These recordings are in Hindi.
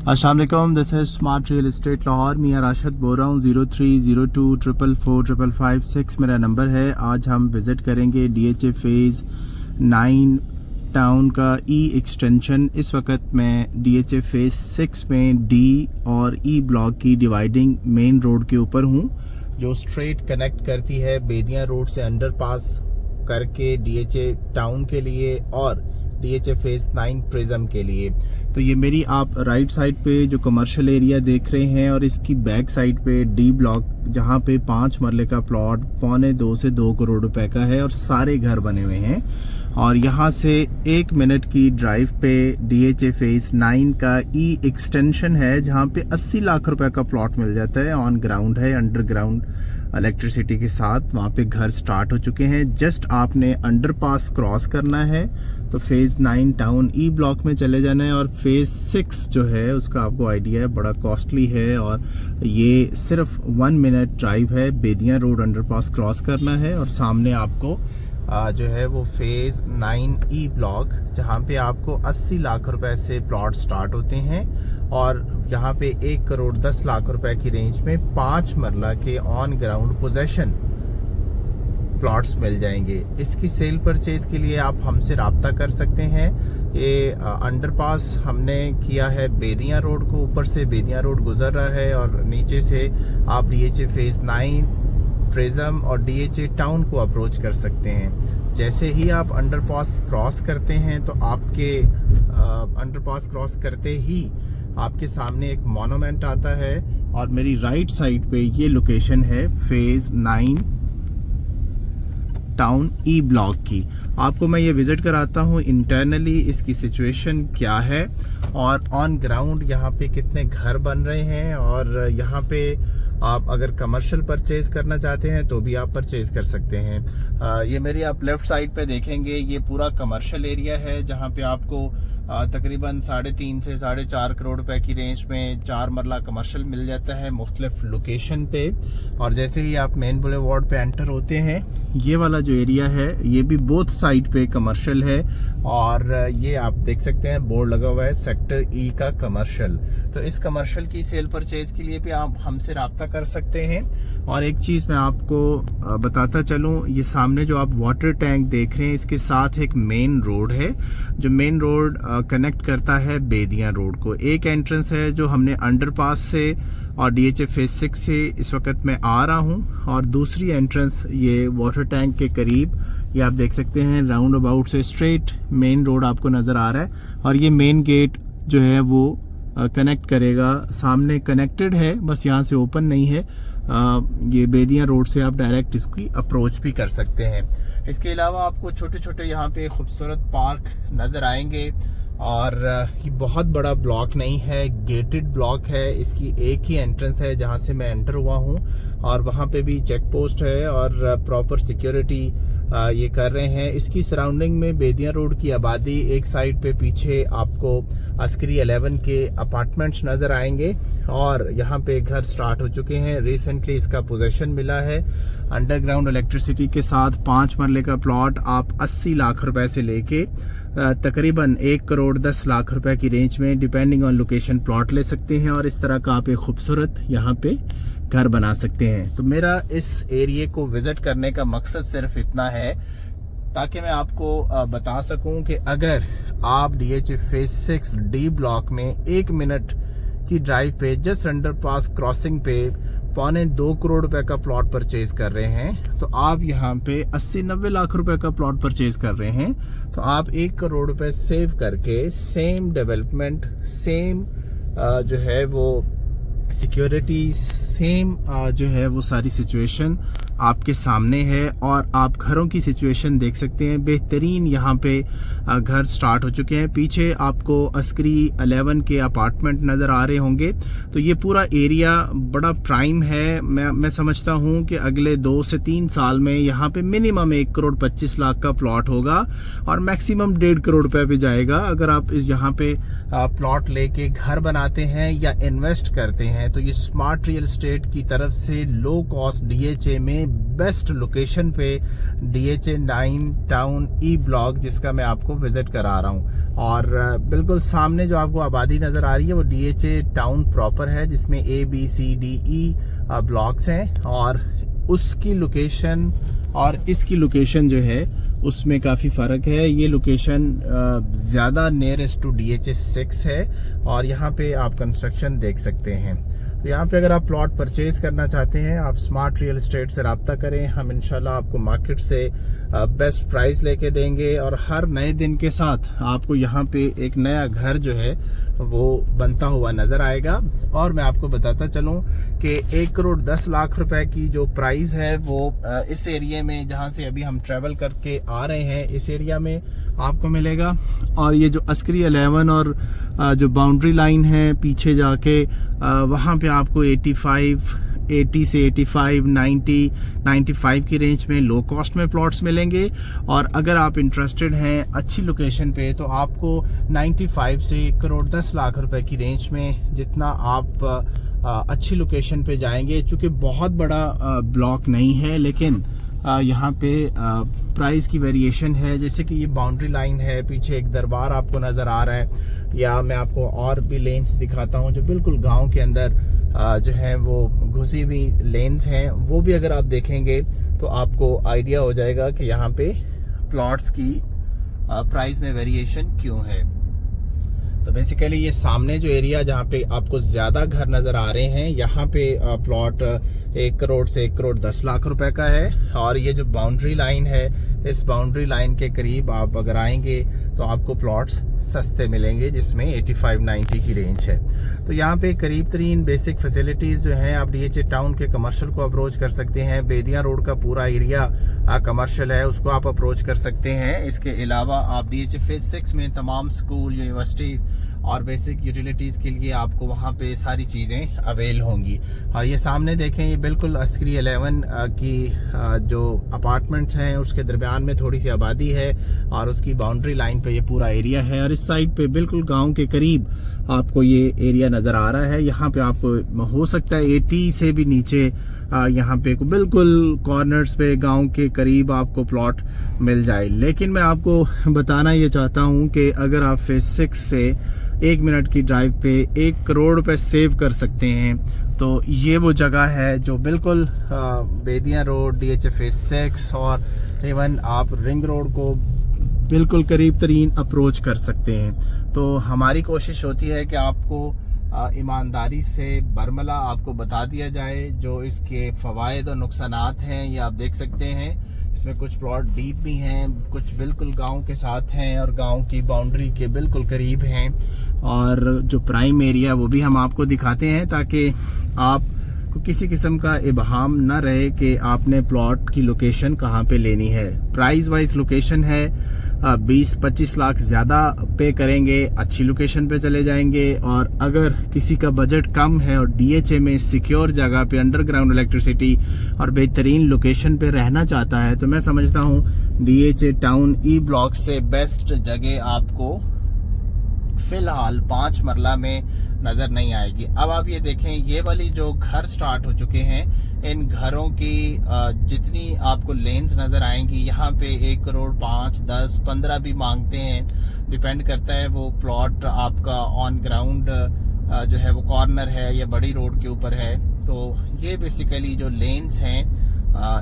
अस्सलाम वालेकुम, दिस है स्मार्ट रियल एस्टेट लाहौर। मियां राशिद बोल रहा हूँ। 0302444556 मेरा नंबर है। आज हम विज़िट करेंगे DHA फेज़ 9 टाउन का एक्सटेंशन। इस वक्त मैं DHA फेज़ 6 में D और E ब्लॉक की डिवाइडिंग मेन रोड के ऊपर हूँ, जो स्ट्रेट कनेक्ट करती है बेदियाँ रोड से अंडरपास करके DHA टाउन के लिए और DHA फेज़ 9 प्रिज्म के लिए। तो ये मेरी आप राइट साइड पे जो कमर्शियल एरिया देख रहे हैं और इसकी बैक साइड पे D ब्लॉक, जहाँ पे 5 मरले का प्लॉट 1.25 से 2 करोड़ रुपए का है और सारे घर बने हुए हैं। और यहाँ से 1 मिनट की ड्राइव पे DHA फेज़ 9 का एक्सटेंशन है, जहाँ पे 80 लाख रुपए का प्लॉट मिल जाता है। ऑन ग्राउंड है, अंडरग्राउंड इलेक्ट्रिसिटी के साथ वहाँ पे घर स्टार्ट हो चुके हैं। जस्ट आपने अंडरपास क्रॉस करना है तो फेज़ 9 टाउन E ब्लॉक में चले जाना है। और फेज़ 6 जो है उसका आपको आइडिया है, बड़ा कॉस्टली है और ये सिर्फ 1 मिनट ड्राइव है। बेदियाँ रोड अंडरपास क्रॉस करना है और सामने आपको जो है वो फेज़ 9 E ब्लॉक, जहाँ पे आपको 80 लाख रुपए से प्लॉट स्टार्ट होते हैं और यहाँ पे 1 करोड़ 10 लाख रुपए की रेंज में 5 मरला के ऑन ग्राउंड पोजेशन प्लॉट्स मिल जाएंगे। इसकी सेल परचेज के लिए आप हमसे रब्ता कर सकते हैं। ये अंडरपास हमने किया है बेदियाँ रोड को, ऊपर से बेदियाँ रोड गुजर रहा है और नीचे से आप DHA फेज़ 9 प्रिज्म और DHA टाउन को अप्रोच कर सकते हैं। जैसे ही आप अंडरपास क्रॉस करते हैं तो आपके अंडरपास क्रॉस करते ही आपके सामने एक मॉन्यूमेंट आता है और मेरी राइट साइड पे ये लोकेशन है फेज़ 9 टाउन E ब्लॉक की। आपको मैं ये विजिट कराता हूँ इंटरनली इसकी सिचुएशन क्या है और ऑन ग्राउंड यहाँ पे कितने घर बन रहे हैं। और यहाँ पे आप अगर कमर्शियल परचेज करना चाहते हैं तो भी आप परचेज कर सकते हैं। ये मेरी आप लेफ्ट साइड पे देखेंगे, ये पूरा कमर्शियल एरिया है, जहाँ पे आपको तकरीबन 3.5 से 4.5 करोड़ रुपए की रेंज में 4 मरला कमर्शियल मिल जाता है मुख्तलिफ लोकेशन पे। और जैसे ही आप मेन बुलेवार्ड पे एंटर होते हैं, ये वाला जो एरिया है ये भी बोथ साइड पे कमर्शियल है और ये आप देख सकते हैं बोर्ड लगा हुआ है सेक्टर E का कमर्शियल। तो इस कमर्शियल की सेल परचेज के लिए भी आप हमसे रब्ता कर सकते हैं। और एक चीज़ मैं आपको बताता चलूँ, ये सामने जो आप वाटर टैंक देख रहे हैं इसके साथ एक मेन रोड है, जो मेन रोड कनेक्ट करता है बेदियाँ रोड को। एक एंट्रेंस है जो हमने अंडरपास से और DHA फेज़ 6 से इस वक्त मैं आ रहा हूँ, और दूसरी एंट्रेंस ये वाटर टैंक के करीब, ये आप देख सकते हैं राउंड अबाउट से स्ट्रेट मेन रोड आपको नज़र आ रहा है। और ये मेन गेट जो है वो कनेक्ट करेगा, सामने कनेक्टेड है, बस यहाँ से ओपन नहीं है। ये बेदियाँ रोड से आप डायरेक्ट इसकी अप्रोच भी कर सकते हैं। इसके अलावा आपको छोटे छोटे यहाँ पे खूबसूरत पार्क नज़र आएंगे और ये बहुत बड़ा ब्लॉक नहीं है, गेटेड ब्लॉक है। इसकी एक ही एंट्रेंस है जहाँ से मैं एंटर हुआ हूँ और वहाँ पे भी चेक पोस्ट है और प्रॉपर सिक्योरिटी ये कर रहे हैं। इसकी सराउंडिंग में बेदियाँ रोड की आबादी, एक साइड पे पीछे आपको अस्करी 11 के अपार्टमेंट्स नज़र आएंगे और यहाँ पे घर स्टार्ट हो चुके हैं। रिसेंटली इसका पोजेशन मिला है अंडरग्राउंड इलेक्ट्रिसिटी के साथ। 5 मरले का प्लॉट आप 80 लाख रुपए से लेके तकरीबन 1 करोड़ 10 लाख रुपए की रेंज में डिपेंडिंग ऑन लोकेशन प्लॉट ले सकते हैं और इस तरह का आप एक खूबसूरत यहाँ पे घर बना सकते हैं। तो मेरा इस एरिया को विजिट करने का मकसद सिर्फ इतना है ताकि मैं आपको बता सकूं कि अगर आप DHA फेज़ 6 D ब्लॉक में 1 मिनट की ड्राइव पे जस्ट अंडरपास क्रॉसिंग पे 1.25 करोड़ रुपए का प्लॉट परचेज कर रहे हैं, तो आप यहाँ पे 80-90 लाख रुपए का प्लॉट परचेज कर रहे हैं, तो आप 1 करोड़ रुपए सेव करके सेम डेवलपमेंट, सेम जो है वो सिक्योरिटी, सेम जो है वो सारी सिचुएशन आपके सामने है। और आप घरों की सिचुएशन देख सकते हैं, बेहतरीन यहाँ पे घर स्टार्ट हो चुके हैं। पीछे आपको अस्करी 11 के अपार्टमेंट नज़र आ रहे होंगे। तो ये पूरा एरिया बड़ा प्राइम है। मैं समझता हूँ कि अगले 2 से 3 साल में यहाँ पे मिनिमम 1 करोड़ 25 लाख का प्लॉट होगा और मैक्सिमम 1.5 करोड़ रुपए भी जाएगा। अगर आप इस यहाँ पे प्लॉट लेके घर बनाते हैं या इन्वेस्ट करते हैं तो ये स्मार्ट रियल एस्टेट की तरफ से लो कॉस्ट DHA में में बेस्ट लोकेशन पे DHA 9 टाउन ई ब्लॉक, जिसका मैं आपको विजिट करा रहा हूँ। और बिल्कुल सामने जो आपको आबादी नज़र आ रही है वो DHA टाउन प्रॉपर है, जिसमें ABCDE ब्लॉक्स हैं। और उसकी लोकेशन और इसकी लोकेशन जो है उसमें काफ़ी फ़र्क है। ये लोकेशन ज़्यादा नियरेस्ट टू DHA 6 है और यहाँ पे आप कंस्ट्रक्शन देख सकते हैं। तो यहाँ पे अगर आप प्लॉट परचेज करना चाहते हैं, आप स्मार्ट रियल एस्टेट से रब्ता करें। हम इंशाल्लाह आपको मार्केट से बेस्ट प्राइस लेके देंगे और हर नए दिन के साथ आपको यहाँ पे एक नया घर जो है वो बनता हुआ नज़र आएगा। और मैं आपको बताता चलूँ कि 1,10,00,000 रुपए की जो प्राइस है वो इस एरिया में, जहाँ से अभी हम ट्रैवल करके आ रहे हैं, इस एरिया में आपको मिलेगा। और ये जो अस्करी 11 और जो बाउंड्री लाइन है पीछे जाके, वहाँ पे आपको 80 से 85, 90, 95 की रेंज में लो कॉस्ट में प्लॉट्स मिलेंगे। और अगर आप इंटरेस्टेड हैं अच्छी लोकेशन पे, तो आपको 95 से 1,10,00,000 रुपए की रेंज में, जितना आप अच्छी लोकेशन पे जाएंगे, चूँकि बहुत बड़ा ब्लॉक नहीं है, लेकिन यहाँ पे प्राइस की वेरिएशन है। जैसे कि ये बाउंड्री लाइन है, पीछे एक दरबार आपको नज़र आ रहा है, या मैं आपको और भी लेन्स दिखाता हूँ जो बिल्कुल गांव के अंदर जो है वो घुसी हुई लेन्स हैं। वो भी अगर आप देखेंगे तो आपको आइडिया हो जाएगा कि यहाँ पे प्लॉट्स की प्राइस में वेरिएशन क्यों है। तो बेसिकली ये सामने जो एरिया जहाँ पे आपको ज़्यादा घर नज़र आ रहे हैं, यहाँ पे प्लॉट 1 करोड़ से 1,10,00,000 रुपए का है। और ये जो बाउंड्री लाइन है, इस बाउंड्री लाइन के करीब आप अगर आएंगे तो आपको प्लॉट्स सस्ते मिलेंगे, जिसमें 85-90 की रेंज है। तो यहाँ पे करीब तरीन बेसिक फैसिलिटीज़ जो हैं, आप DHA टाउन के कमर्शियल को अप्रोच कर सकते हैं। बेदिया रोड का पूरा एरिया कमर्शियल है, उसको आप अप्रोच कर सकते हैं। इसके अलावा आप DHA फेज 6 में तमाम स्कूल, यूनिवर्सिटीज़ और बेसिक यूटिलिटीज़ के लिए आपको वहाँ पे सारी चीज़ें अवेल होंगी। और ये सामने देखें, ये बिल्कुल अस्करी 11 की जो अपार्टमेंट्स हैं उसके दरमियान में थोड़ी सी आबादी है और उसकी बाउंड्री लाइन पे ये पूरा एरिया है। और इस साइड पे बिल्कुल गांव के करीब आपको ये एरिया नज़र आ रहा है। यहाँ पे आपको हो सकता है 80 से भी नीचे यहाँ पे बिल्कुल कॉर्नर्स पे गांव के करीब आपको प्लॉट मिल जाए। लेकिन मैं आपको बताना ये चाहता हूँ कि अगर आप फेज 6 से 1 मिनट की ड्राइव पे 1 करोड़ रुपए सेव कर सकते हैं, तो ये वो जगह है जो बिल्कुल बेदिया रोड, DHA फेज 6 और इवन आप रिंग रोड को बिल्कुल करीब तरीन अप्रोच कर सकते हैं। तो हमारी कोशिश होती है कि आपको ईमानदारी से बरमला आपको बता दिया जाए जो इसके फ़वाइद और नुकसानात हैं। ये आप देख सकते हैं, इसमें कुछ प्लॉट डीप भी हैं, कुछ बिल्कुल गांव के साथ हैं और गांव की बाउंड्री के बिल्कुल करीब हैं। और जो प्राइम एरिया वो भी हम आपको दिखाते हैं, ताकि आप किसी किस्म का इबहाम ना रहे कि आपने प्लॉट की लोकेशन कहाँ पे लेनी है। प्राइस वाइज लोकेशन है, 20-25 लाख ज़्यादा पे करेंगे, अच्छी लोकेशन पे चले जाएंगे। और अगर किसी का बजट कम है और DHA में सिक्योर जगह पे अंडरग्राउंड इलेक्ट्रिसिटी और बेहतरीन लोकेशन पे रहना चाहता है, तो मैं समझता हूँ DHA टाउन ई ब्लॉक से बेस्ट जगह आपको फिलहाल 5 मरला में नजर नहीं आएगी। अब आप ये देखें, ये वाली जो घर स्टार्ट हो चुके हैं, इन घरों की जितनी आपको लेन्स नजर आएंगी, यहाँ पे 1 करोड़ 5, 10, 15 भी मांगते हैं। डिपेंड करता है वो प्लॉट आपका ऑन ग्राउंड जो है वो कॉर्नर है या बड़ी रोड के ऊपर है। तो ये बेसिकली जो लेन्स हैं,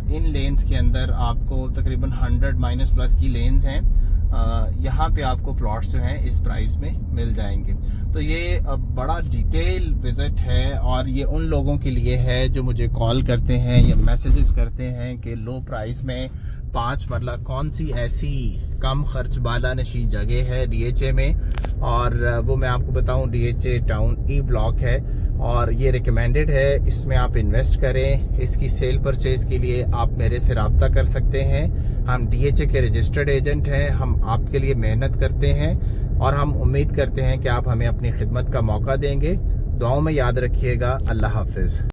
इन लेन्स के अंदर आपको तकरीबन 100 - की लेन्स हैं। यहाँ पे आपको प्लॉट्स जो हैं इस प्राइस में मिल जाएंगे। तो ये बड़ा डिटेल विजिट है और ये उन लोगों के लिए है जो मुझे कॉल करते हैं या मैसेजेस करते हैं कि लो प्राइस में 5 मरला कौन सी ऐसी कम खर्च बाला नशी जगह है DHA में। और वो मैं आपको बताऊं, DHA टाउन ई ब्लॉक है और ये रिकमेंडेड है, इसमें आप इन्वेस्ट करें। इसकी सेल परचेज के लिए आप मेरे से रब्ता कर सकते हैं। हम DHA के रजिस्टर्ड एजेंट हैं, हम आपके लिए मेहनत करते हैं और हम उम्मीद करते हैं कि आप हमें अपनी खिदमत का मौका देंगे। दुआओं में याद रखिएगा। अल्लाह हाफिज़।